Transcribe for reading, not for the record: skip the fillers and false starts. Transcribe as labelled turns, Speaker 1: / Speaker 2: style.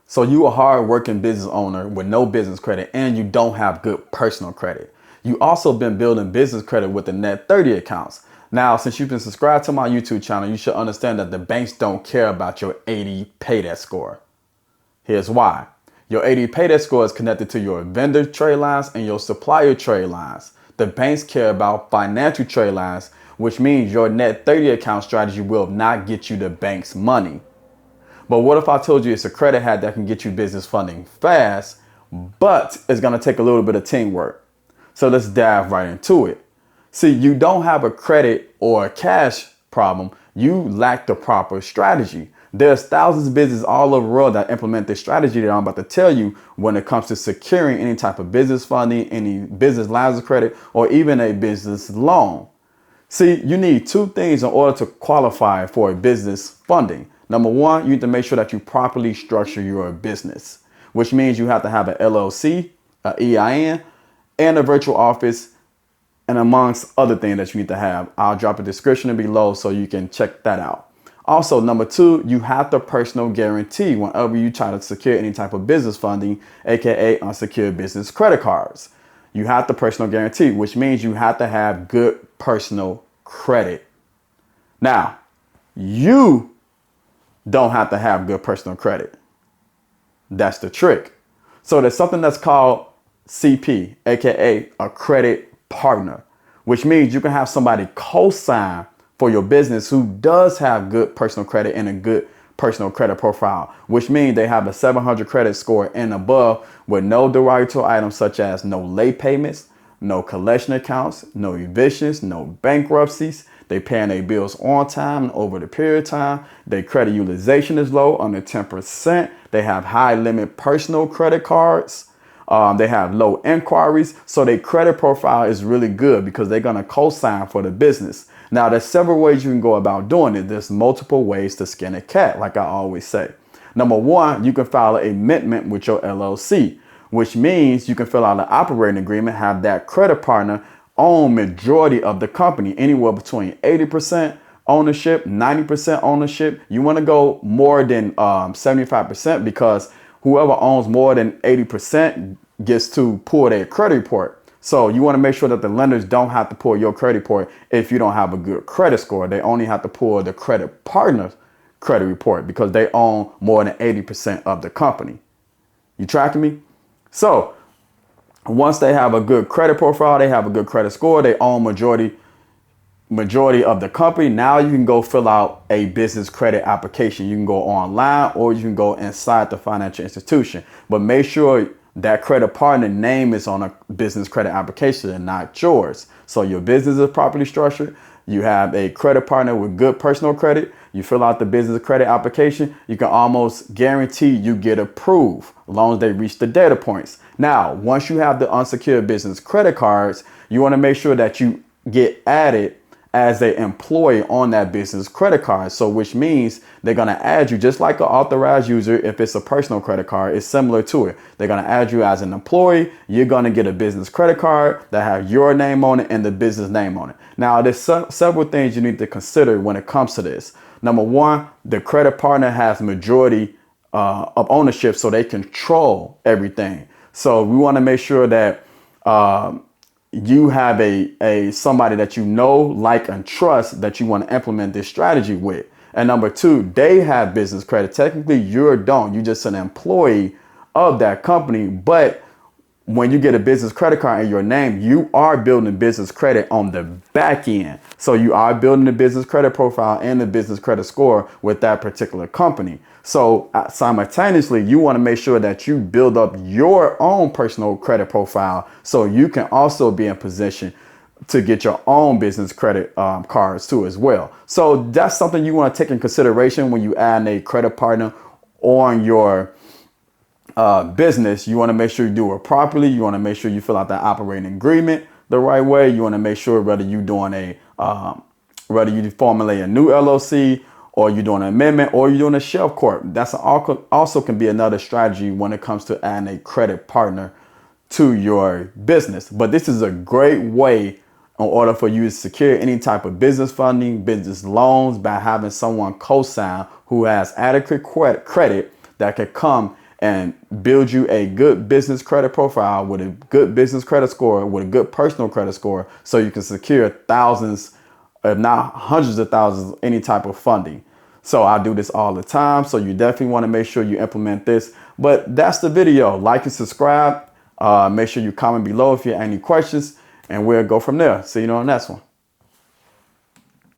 Speaker 1: So you a hard-working business owner with no business credit and you don't have good personal credit. You also been building business credit with the net 30 accounts. Now, since you've been subscribed to my YouTube channel, you should understand that the banks don't care about your 80 pay debt score. Here's why. Your 80 pay debt score is connected to your vendor trade lines and your supplier trade lines. The banks care about financial trade lines, which means your net 30 account strategy will not get you the bank's money. But what if I told you it's a credit hat that can get you business funding fast, but it's going to take a little bit of teamwork? So let's dive right into it. See, you don't have a credit or a cash problem. You lack the proper strategy. There's thousands of businesses all over the world that implement this strategy that I'm about to tell you when it comes to securing any type of business funding, any business lines of credit, or even a business loan. See, you need two things in order to qualify for a business funding. Number one, you need to make sure that you properly structure your business, which means you have to have an LLC, an EIN, and a virtual office, and amongst other things that you need to have. I'll drop a description below so you can check that out. Also, number two, you have the personal guarantee whenever you try to secure any type of business funding, aka unsecured business credit cards. You have the personal guarantee, which means you have to have good personal credit. Now, you don't have to have good personal credit. That's the trick. So there's something that's called CP, aka a credit partner, which means you can have somebody co-sign for your business who does have good personal credit and a good personal credit profile, which means they have a 700 credit score and above with no derogatory items such as no late payments, no collection accounts, no evictions, no bankruptcies. They paying their bills on time and over the period of time. Their credit utilization is low, under 10%. They have high limit personal credit cards. They have low inquiries. So their credit profile is really good because they're going to co-sign for the business. Now, there's several ways you can go about doing it. There's multiple ways to skin a cat, like I always say. Number one, you can file an amendment with your LLC, which means you can fill out an operating agreement, have that credit partner own majority of the company, anywhere between 80% ownership, 90% ownership. You want to go more than 75% because whoever owns more than 80% gets to pull their credit report. So you want to make sure that the lenders don't have to pull your credit report if you don't have a good credit score. They only have to pull the credit partner's credit report because they own more than 80% of the company. You tracking me? So once they have a good credit profile, they have a good credit score, they own majority of the company. Now you can go fill out a business credit application. You can go online or you can go inside the financial institution, but make sure that credit partner name is on a business credit application and not yours. So your business is properly structured. You have a credit partner with good personal credit. You fill out the business credit application. You can almost guarantee you get approved as long as they reach the data points. Now, once you have the unsecured business credit cards, you want to make sure that you get added as an employee on that business credit card. So which means they're going to add you just like an authorized user. If it's a personal credit card, it's similar to it. They're going to add you as an employee. You're going to get a business credit card that have your name on it and the business name on it. Now, there's several things you need to consider when it comes to this. Number one, the credit partner has majority of ownership, so they control everything. So we want to make sure that you have a somebody that you know, like, and trust that you want to implement this strategy with. And number two, they have business credit. Technically, you don't. You're just an employee of that company. But when you get a business credit card in your name, you are building business credit on the back end. So you are building the business credit profile and the business credit score with that particular company. So simultaneously, you want to make sure that you build up your own personal credit profile so you can also be in position to get your own business credit cards too as well. So that's something you want to take in consideration when you add a credit partner on your business. You want to make sure you do it properly. You want to make sure you fill out that operating agreement the right way. You want to make sure whether you formulate a new LLC or you're doing an amendment or you're doing a shelf corp. That's also can be another strategy when it comes to adding a credit partner to your business. But this is a great way in order for you to secure any type of business funding, business loans by having someone co-sign who has adequate credit that could come and build you a good business credit profile with a good business credit score, with a good personal credit score, so you can secure thousands, if not hundreds of thousands, any type of funding. So I do this all the time. So you definitely want to make sure you implement this. But that's the video. Like and subscribe. Make sure you comment below if you have any questions, and we'll go from there. See you on the next one.